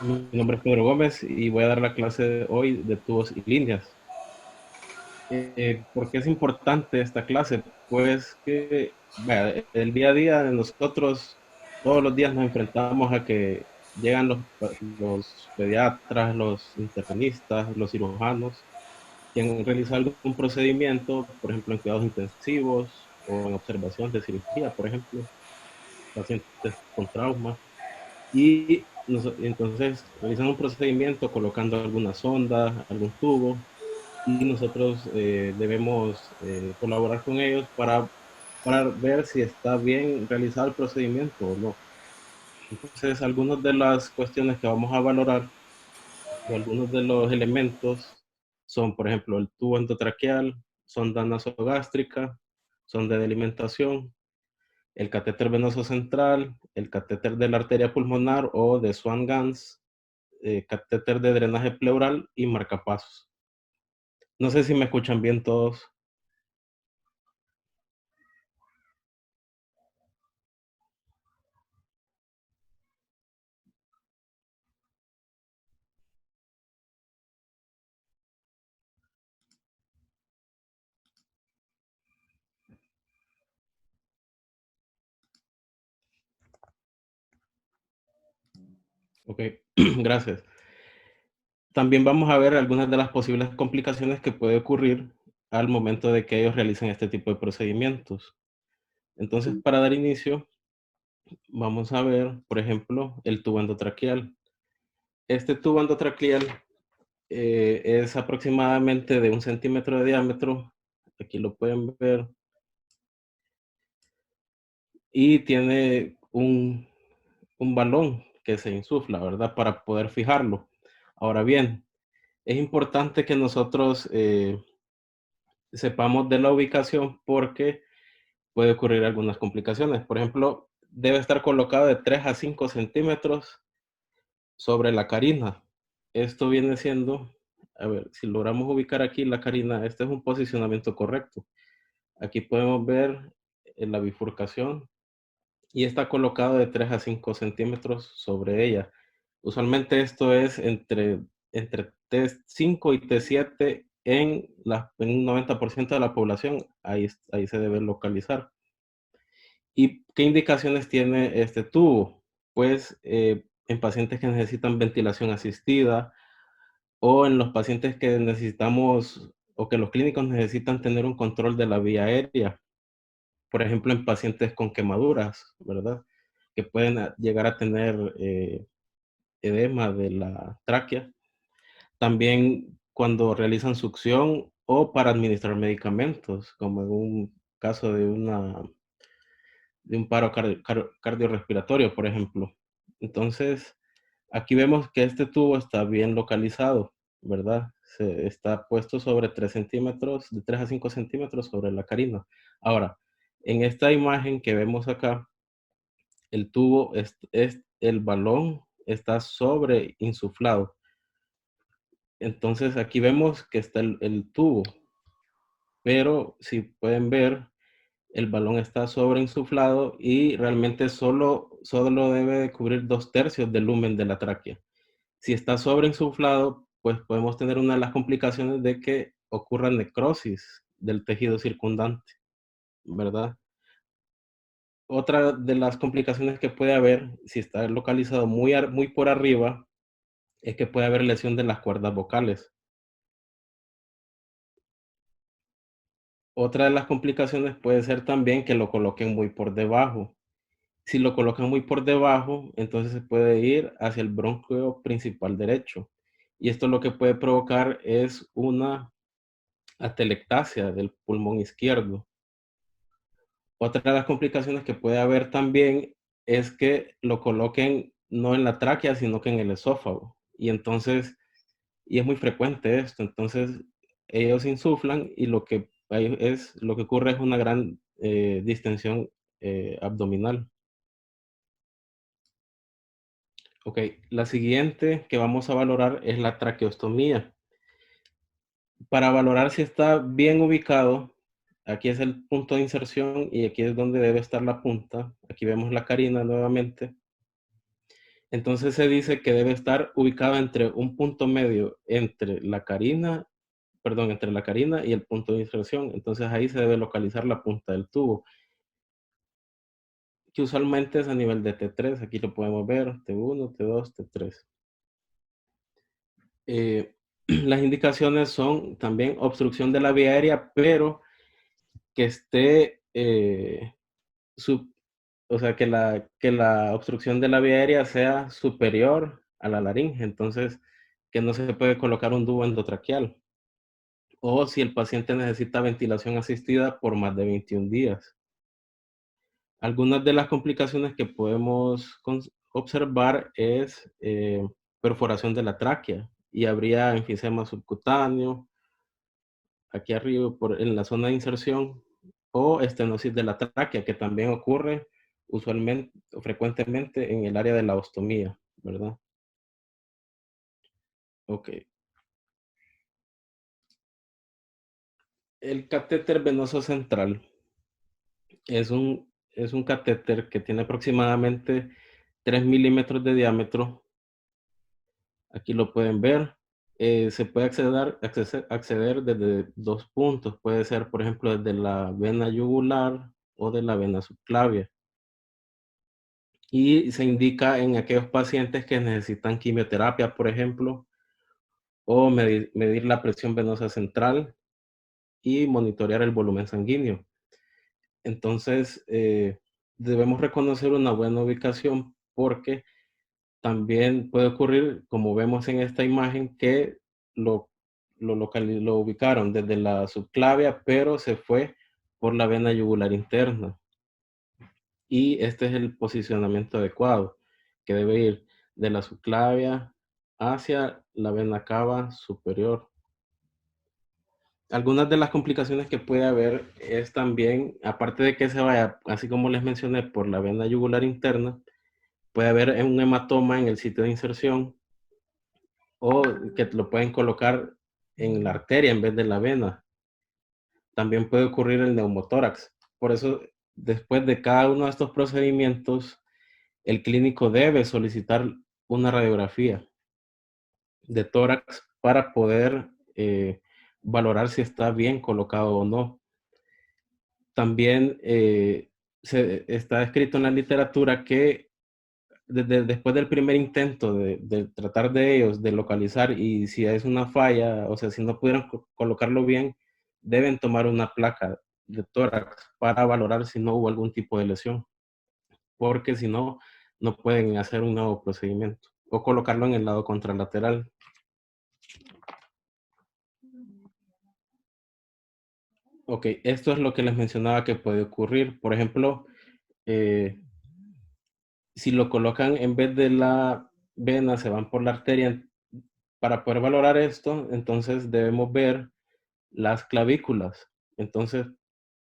Mi nombre es Pedro Gómez y voy a dar la clase hoy de tubos y líneas. ¿Por qué es importante esta clase? Pues que vea, el día a día de nosotros, todos los días nos enfrentamos a que llegan los pediatras, los internistas, los cirujanos, quien realiza algún procedimiento, por ejemplo, en cuidados intensivos o en observación de cirugía, por ejemplo, pacientes con trauma. Entonces realizan un procedimiento colocando alguna sonda, algún tubo, y nosotros debemos colaborar con ellos para ver si está bien realizado el procedimiento o no. Entonces, algunas de las cuestiones que vamos a valorar o algunos de los elementos son, por ejemplo, el tubo endotraqueal, sonda nasogástrica, sonda de alimentación, el catéter venoso central, el catéter de la arteria pulmonar o de Swan-Ganz, catéter de drenaje pleural y marcapasos. No sé si me escuchan bien todos. Ok, gracias. También vamos a ver algunas de las posibles complicaciones que puede ocurrir al momento de que ellos realicen este tipo de procedimientos. Entonces, para dar inicio, vamos a ver, por ejemplo, el tubo endotraqueal. Este tubo endotraqueal es aproximadamente de 1 centímetro de diámetro. Aquí lo pueden ver. Y tiene un balón que se insufla, ¿verdad? Para poder fijarlo. Ahora bien, es importante que nosotros sepamos de la ubicación porque puede ocurrir algunas complicaciones. Por ejemplo, debe estar colocado de 3 a 5 centímetros sobre la carina. Esto viene siendo, a ver, si logramos ubicar aquí la carina, este es un posicionamiento correcto. Aquí podemos ver la bifurcación y está colocado de 3 a 5 centímetros sobre ella. Usualmente esto es entre T5 y T7 en un 90% de la población, ahí se debe localizar. ¿Y qué indicaciones tiene este tubo? Pues en pacientes que necesitan ventilación asistida o en los pacientes que necesitamos o que los clínicos necesitan tener un control de la vía aérea, por ejemplo, en pacientes con quemaduras, ¿verdad? Que pueden llegar a tener edema de la tráquea. También cuando realizan succión o para administrar medicamentos, como en un caso de un paro cardiorrespiratorio, por ejemplo. Entonces, aquí vemos que este tubo está bien localizado, ¿verdad? Está puesto sobre 3 centímetros, de 3 a 5 centímetros sobre la carina. Ahora, en esta imagen que vemos acá, el tubo el balón está sobre insuflado. Entonces aquí vemos que está el tubo, pero si pueden ver, el balón está sobreinsuflado y realmente solo debe de cubrir 2/3 del lumen de la tráquea. Si está sobreinsuflado, pues podemos tener una de las complicaciones de que ocurra necrosis del tejido circundante, ¿verdad? Otra de las complicaciones que puede haber, si está localizado muy por arriba, es que puede haber lesión de las cuerdas vocales. Otra de las complicaciones puede ser también que lo coloquen muy por debajo. Si lo colocan muy por debajo, entonces se puede ir hacia el bronquio principal derecho. Y esto lo que puede provocar es una atelectasia del pulmón izquierdo. Otra de las complicaciones que puede haber también es que lo coloquen no en la tráquea, sino que en el esófago. Y es muy frecuente esto. Entonces, ellos insuflan y lo que ocurre es una gran distensión abdominal. Ok, la siguiente que vamos a valorar es la traqueostomía. Para valorar si está bien ubicado, aquí es el punto de inserción y aquí es donde debe estar la punta. Aquí vemos la carina nuevamente. Entonces se dice que debe estar ubicado entre un punto medio entre la carina, perdón, entre la carina y el punto de inserción. Entonces ahí se debe localizar la punta del tubo, que usualmente es a nivel de T3. Aquí lo podemos ver, T1, T2, T3. Las indicaciones son también obstrucción de la vía aérea, pero que esté, o sea, que la obstrucción de la vía aérea sea superior a la laringe. Entonces, que no se puede colocar un tubo endotraqueal. O si el paciente necesita ventilación asistida por más de 21 días. Algunas de las complicaciones que podemos observar es perforación de la tráquea y habría enfisema subcutáneo, aquí arriba en la zona de inserción, o estenosis de la tráquea, que también ocurre usualmente o frecuentemente en el área de la ostomía, ¿verdad? Ok. El catéter venoso central es un catéter que tiene aproximadamente 3 milímetros de diámetro. Aquí lo pueden ver. Se puede acceder desde dos puntos. Puede ser, por ejemplo, desde la vena yugular o de la vena subclavia. Y se indica en aquellos pacientes que necesitan quimioterapia, por ejemplo, o medir la presión venosa central y monitorear el volumen sanguíneo. Entonces, debemos reconocer una buena ubicación porque también puede ocurrir, como vemos en esta imagen, que lo, lo ubicaron desde la subclavia, pero se fue por la vena yugular interna. Y este es el posicionamiento adecuado, que debe ir de la subclavia hacia la vena cava superior. Algunas de las complicaciones que puede haber es también, aparte de que se vaya, así como les mencioné, por la vena yugular interna, puede haber un hematoma en el sitio de inserción o que lo pueden colocar en la arteria en vez de la vena. También puede ocurrir el neumotórax. Por eso, después de cada uno de estos procedimientos, el clínico debe solicitar una radiografía de tórax para poder valorar si está bien colocado o no. También está escrito en la literatura que después del primer intento de tratar de ellos, de localizar, y si es una falla, o sea, si no pudieron colocarlo bien, deben tomar una placa de tórax para valorar si no hubo algún tipo de lesión, porque si no, no pueden hacer un nuevo procedimiento o colocarlo en el lado contralateral. Ok, esto es lo que les mencionaba que puede ocurrir. Por ejemplo, eh, si lo colocan en vez de la vena, se van por la arteria. Para poder valorar esto, entonces debemos ver las clavículas. Entonces,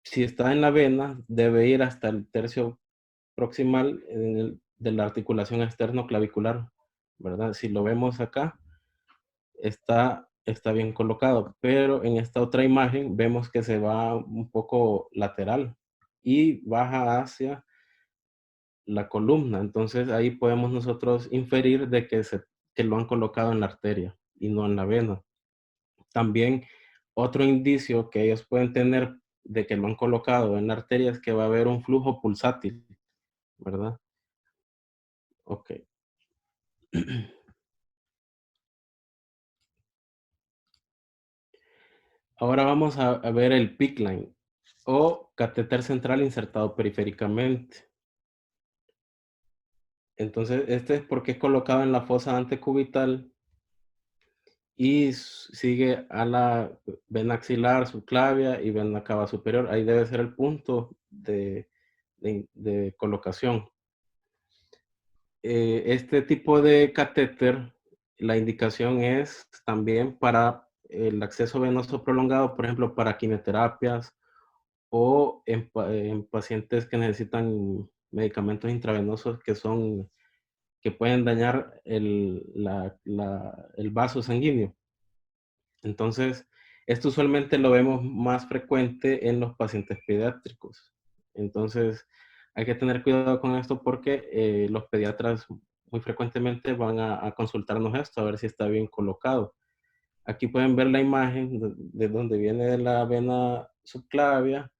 si está en la vena, debe ir hasta el tercio proximal de la articulación externo-clavicular, ¿verdad? Si lo vemos acá, está bien colocado, pero en esta otra imagen vemos que se va un poco lateral y baja hacia la columna. Entonces ahí podemos nosotros inferir de que lo han colocado en la arteria y no en la vena. También otro indicio que ellos pueden tener de que lo han colocado en la arteria es que va a haber un flujo pulsátil, ¿verdad? Ok. Ahora vamos a ver el PICC line o catéter central insertado periféricamente. Entonces, este es porque es colocado en la fosa antecubital y sigue a la vena axilar, subclavia y vena cava superior. Ahí debe ser el punto de colocación. Este tipo de catéter, la indicación es también para el acceso venoso prolongado, por ejemplo, para quimioterapias o en pacientes que necesitan medicamentos intravenosos que pueden dañar el vaso sanguíneo. Entonces, esto usualmente lo vemos más frecuente en los pacientes pediátricos. Entonces, hay que tener cuidado con esto porque los pediatras muy frecuentemente van a consultarnos esto, a ver si está bien colocado. Aquí pueden ver la imagen de donde viene de la vena subclavia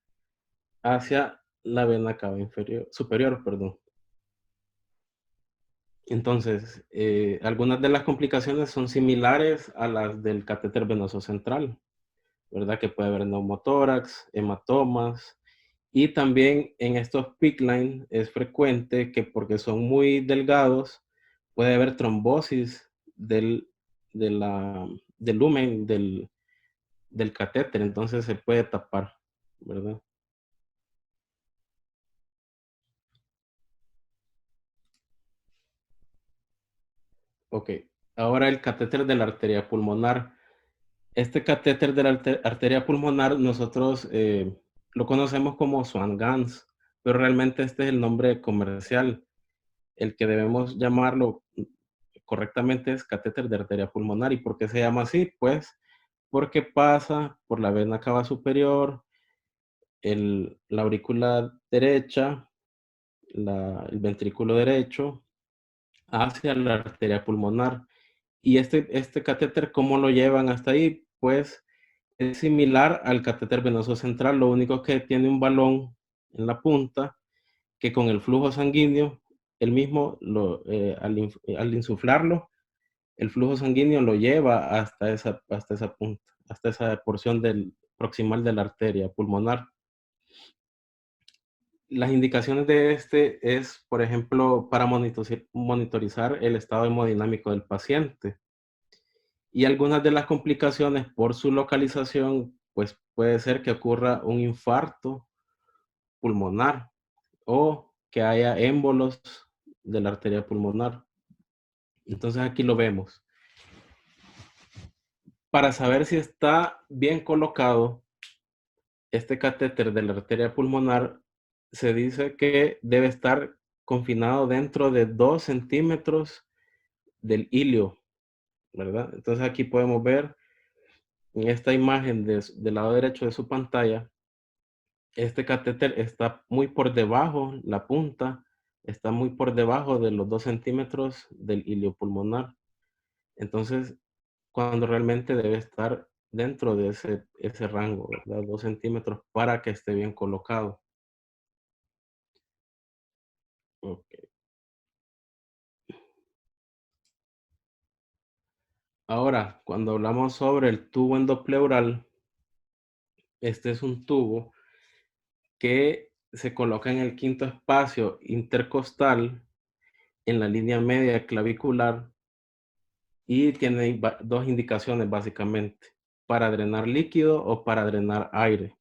hacia la vena cava inferior, superior, perdón. Entonces, algunas de las complicaciones son similares a las del catéter venoso central, ¿verdad? Que puede haber neumotórax, hematomas, y también en estos PICC line es frecuente que porque son muy delgados, puede haber trombosis de del lumen del catéter, entonces se puede tapar, ¿verdad? Ok, ahora el catéter de la arteria pulmonar. Este catéter de la arteria pulmonar nosotros lo conocemos como Swan-Ganz, pero realmente este es el nombre comercial. El que debemos llamarlo correctamente es catéter de arteria pulmonar. ¿Y por qué se llama así? Pues porque pasa por la vena cava superior, la aurícula derecha, el ventrículo derecho, hacia la arteria pulmonar. Y este catéter, ¿cómo lo llevan hasta ahí? Pues es similar al catéter venoso central, lo único que tiene un balón en la punta que con el flujo sanguíneo, el mismo, al insuflarlo, el flujo sanguíneo lo lleva hasta esa punta, hasta esa porción proximal de la arteria pulmonar. Las indicaciones de este es, por ejemplo, para monitorizar el estado hemodinámico del paciente. Y algunas de las complicaciones por su localización, pues puede ser que ocurra un infarto pulmonar o que haya émbolos de la arteria pulmonar. Entonces aquí lo vemos. Para saber si está bien colocado, este catéter de la arteria pulmonar se dice que debe estar confinado dentro de 2 centímetros del ilio, ¿verdad? Entonces aquí podemos ver en esta imagen del lado derecho de su pantalla, este catéter está muy por debajo, la punta está muy por debajo de los 2 centímetros del ilio pulmonar. Entonces, cuando realmente debe estar dentro de ese rango, ¿verdad? 2 centímetros para que esté bien colocado. Ok. Ahora, cuando hablamos sobre el tubo endopleural, este es un tubo que se coloca en el quinto espacio intercostal en la línea media clavicular y tiene dos indicaciones básicamente, para drenar líquido o para drenar aire.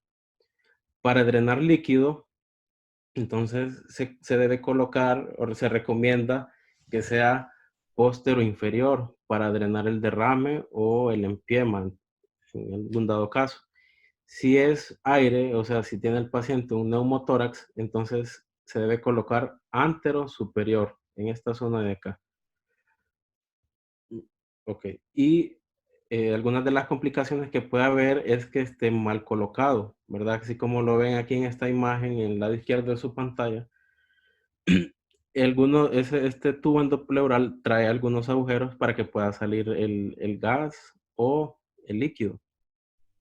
Para drenar líquido, entonces se debe colocar o se recomienda que sea póstero inferior para drenar el derrame o el empiema en algún dado caso. Si es aire, o sea, si tiene el paciente un neumotórax, entonces se debe colocar antero superior en esta zona de acá. Ok. Y algunas de las complicaciones que puede haber es que esté mal colocado, ¿verdad? Así como lo ven aquí en esta imagen, en el lado izquierdo de su pantalla, este tubo endopleural trae algunos agujeros para que pueda salir el gas o el líquido.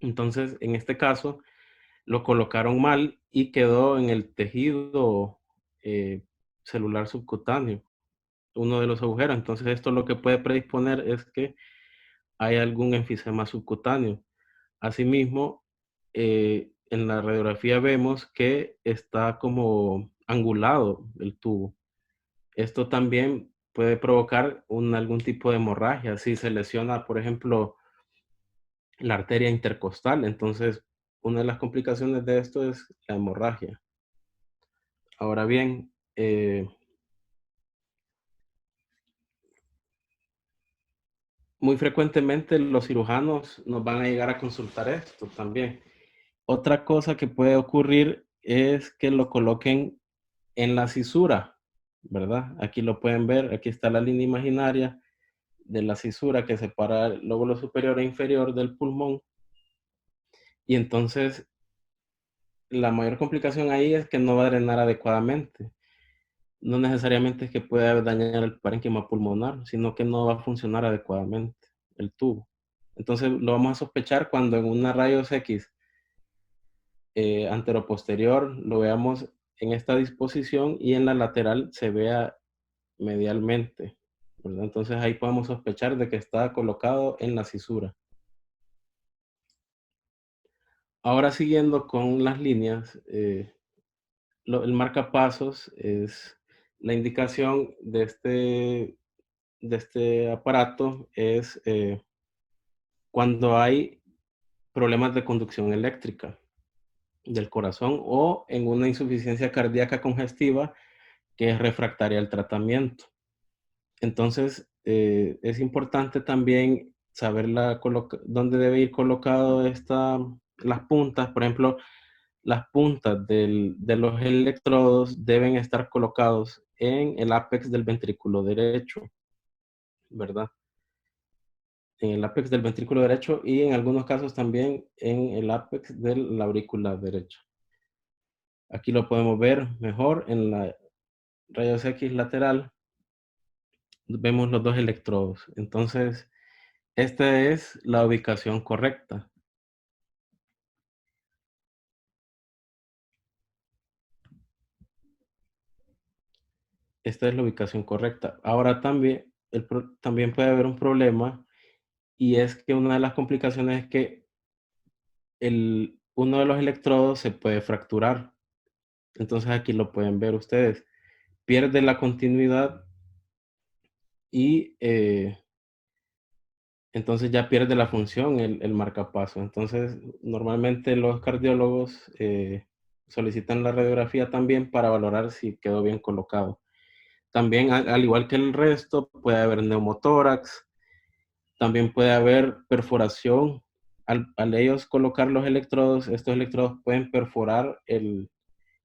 Entonces, en este caso, lo colocaron mal y quedó en el tejido eh, celular subcutáneo, uno de los agujeros. Entonces, esto lo que puede predisponer es que hay algún enfisema subcutáneo. Asimismo, en la radiografía vemos que está como angulado el tubo. Esto también puede provocar algún tipo de hemorragia. Si se lesiona, por ejemplo, la arteria intercostal, entonces una de las complicaciones de esto es la hemorragia. Ahora bien, muy frecuentemente los cirujanos nos van a llegar a consultar esto también. Otra cosa que puede ocurrir es que lo coloquen en la cisura, ¿verdad? Aquí lo pueden ver, aquí está la línea imaginaria de la cisura que separa el lóbulo superior e inferior del pulmón. Y entonces la mayor complicación ahí es que no va a drenar adecuadamente. no necesariamente es que pueda dañar el parénquima pulmonar, sino que no va a funcionar adecuadamente el tubo. Entonces lo vamos a sospechar cuando en una rayos X anteroposterior lo veamos en esta disposición y en la lateral se vea medialmente, ¿verdad? Entonces ahí podemos sospechar de que está colocado en la cisura. Ahora siguiendo con las líneas, el marcapasos es la indicación de este aparato, es cuando hay problemas de conducción eléctrica del corazón o en una insuficiencia cardíaca congestiva que es refractaria al tratamiento. Entonces, es importante también saber dónde debe ir colocado las puntas. Por ejemplo, las puntas de los electrodos deben estar colocados en el ápex del ventrículo derecho, ¿verdad? En el ápex del ventrículo derecho y en algunos casos también en el ápex de la aurícula derecha. Aquí lo podemos ver mejor en la rayos X lateral. Vemos los dos electrodos. Entonces, esta es la ubicación correcta. Esta es la ubicación correcta. Ahora también, también puede haber un problema y es que una de las complicaciones es que uno de los electrodos se puede fracturar. Entonces aquí lo pueden ver ustedes. Pierde la continuidad y entonces ya pierde la función el marcapaso. Entonces normalmente los cardiólogos solicitan la radiografía también para valorar si quedó bien colocado. También, al igual que el resto, puede haber neumotórax, también puede haber perforación. Al ellos colocar los electrodos, estos electrodos pueden perforar el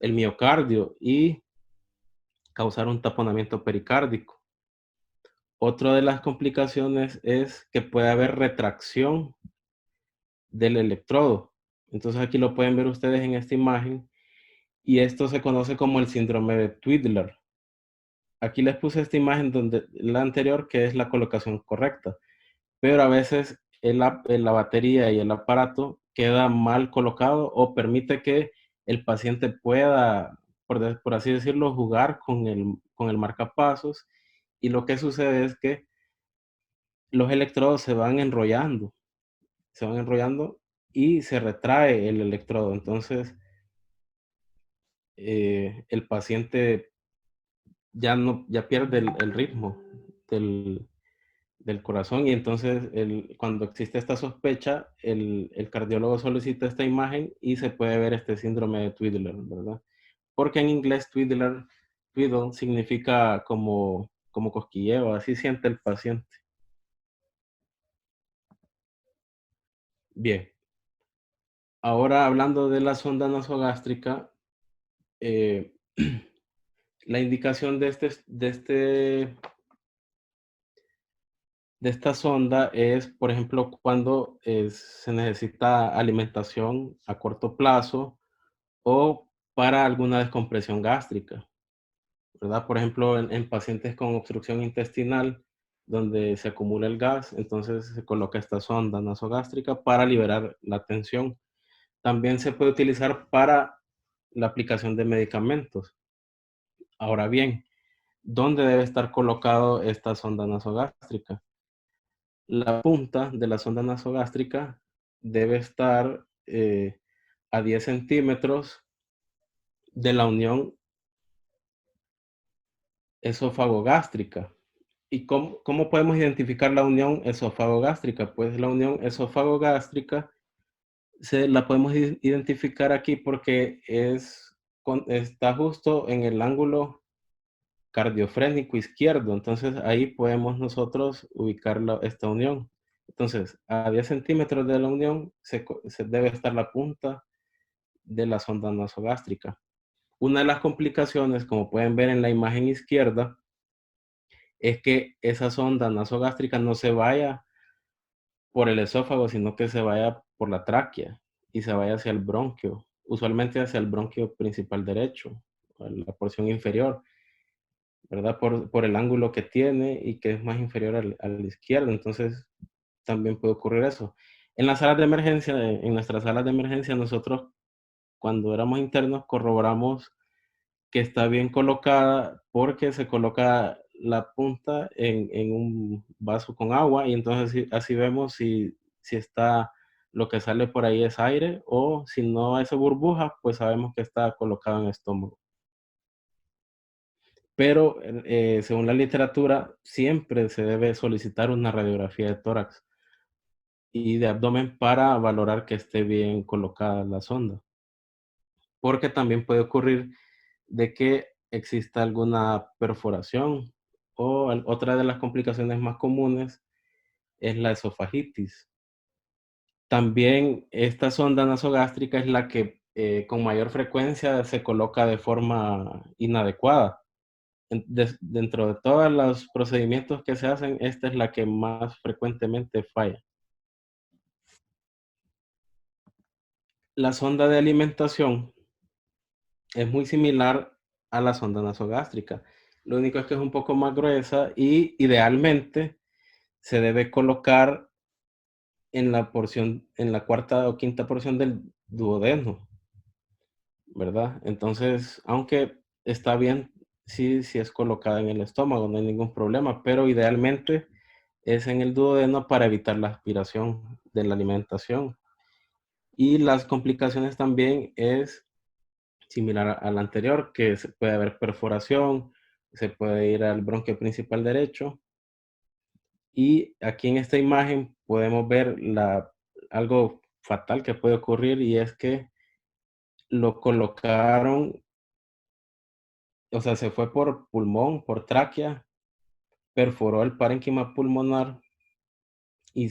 miocardio y causar un taponamiento pericárdico. Otra de las complicaciones es que puede haber retracción del electrodo. Entonces aquí lo pueden ver ustedes en esta imagen y esto se conoce como el síndrome de Twiddler. Aquí les puse esta imagen donde la anterior, que es la colocación correcta, pero a veces la batería y el aparato queda mal colocado o permite que el paciente pueda, por así decirlo, jugar con el marcapasos y lo que sucede es que los electrodos se van enrollando y se retrae el electrodo. Entonces, el paciente ya pierde el ritmo del, del corazón y entonces cuando existe esta sospecha, el cardiólogo solicita esta imagen y se puede ver este síndrome de Twiddler, ¿verdad? Porque en inglés twiddle significa como cosquilleo, así siente el paciente. Bien, ahora hablando de la sonda nasogástrica, eh, la indicación de esta sonda es, por ejemplo, cuando se necesita alimentación a corto plazo o para alguna descompresión gástrica, ¿verdad? Por ejemplo, en pacientes con obstrucción intestinal, donde se acumula el gas, entonces se coloca esta sonda nasogástrica para liberar la tensión. También se puede utilizar para la aplicación de medicamentos. Ahora bien, ¿dónde debe estar colocado esta sonda nasogástrica? La punta de la sonda nasogástrica debe estar a 10 centímetros de la unión esófago-gástrica. ¿Y cómo podemos identificar la unión esófago-gástrica? Pues la unión esófago-gástrica la podemos identificar aquí porque está justo en el ángulo cardiofrénico izquierdo. Entonces ahí podemos nosotros ubicar esta unión. Entonces, a 10 centímetros de la unión se debe estar la punta de la sonda nasogástrica. Una de las complicaciones, como pueden ver en la imagen izquierda, es que esa sonda nasogástrica no se vaya por el esófago, sino que se vaya por la tráquea y se vaya hacia el bronquio, usualmente hacia el bronquio principal derecho, la porción inferior. ¿verdad? Por el ángulo que tiene y que es más inferior al izquierdo. Entonces, también puede ocurrir eso. En las salas de emergencia, en nuestras salas de emergencia, nosotros cuando éramos internos corroboramos que está bien colocada porque se coloca la punta en un vaso con agua y entonces así vemos si está lo que sale por ahí es aire o si no es burbuja, pues sabemos que está colocado en el estómago. Pero según la literatura, siempre se debe solicitar una radiografía de tórax y de abdomen para valorar que esté bien colocada la sonda. Porque también puede ocurrir de que exista alguna perforación o otra de las complicaciones más comunes es la esofagitis. También esta sonda nasogástrica es la que con mayor frecuencia se coloca de forma inadecuada. Dentro de todos los procedimientos que se hacen, esta es la que más frecuentemente falla. La sonda de alimentación es muy similar a la sonda nasogástrica. Lo único es que es un poco más gruesa y idealmente se debe colocar en la cuarta o quinta porción del duodeno, ¿verdad? Entonces, aunque está bien si es colocada en el estómago, no hay ningún problema, pero idealmente es en el duodeno para evitar la aspiración de la alimentación. Y las complicaciones también es similar a la anterior, que puede haber perforación, se puede ir al bronquio principal derecho. Y aquí en esta imagen podemos ver algo fatal que puede ocurrir y es que lo colocaron, o sea, se fue por pulmón, por tráquea, perforó el parénquima pulmonar y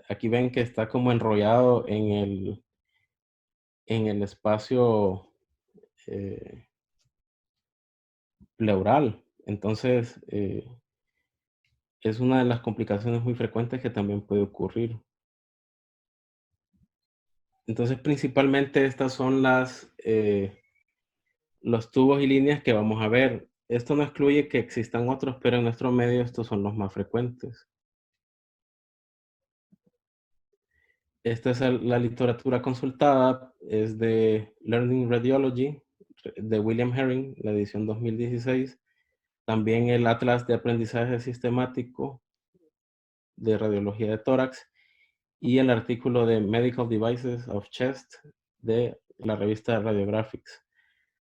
aquí ven que está como enrollado en el espacio eh, pleural. Entonces, es una de las complicaciones muy frecuentes que también puede ocurrir. Entonces, principalmente estas son los tubos y líneas que vamos a ver. Esto no excluye que existan otros, pero en nuestro medio estos son los más frecuentes. Esta es la literatura consultada, es de Learning Radiology, de William Herring, la edición 2016. También el Atlas de Aprendizaje Sistemático de Radiología de Tórax y el artículo de Medical Devices of Chest de la revista Radiographics.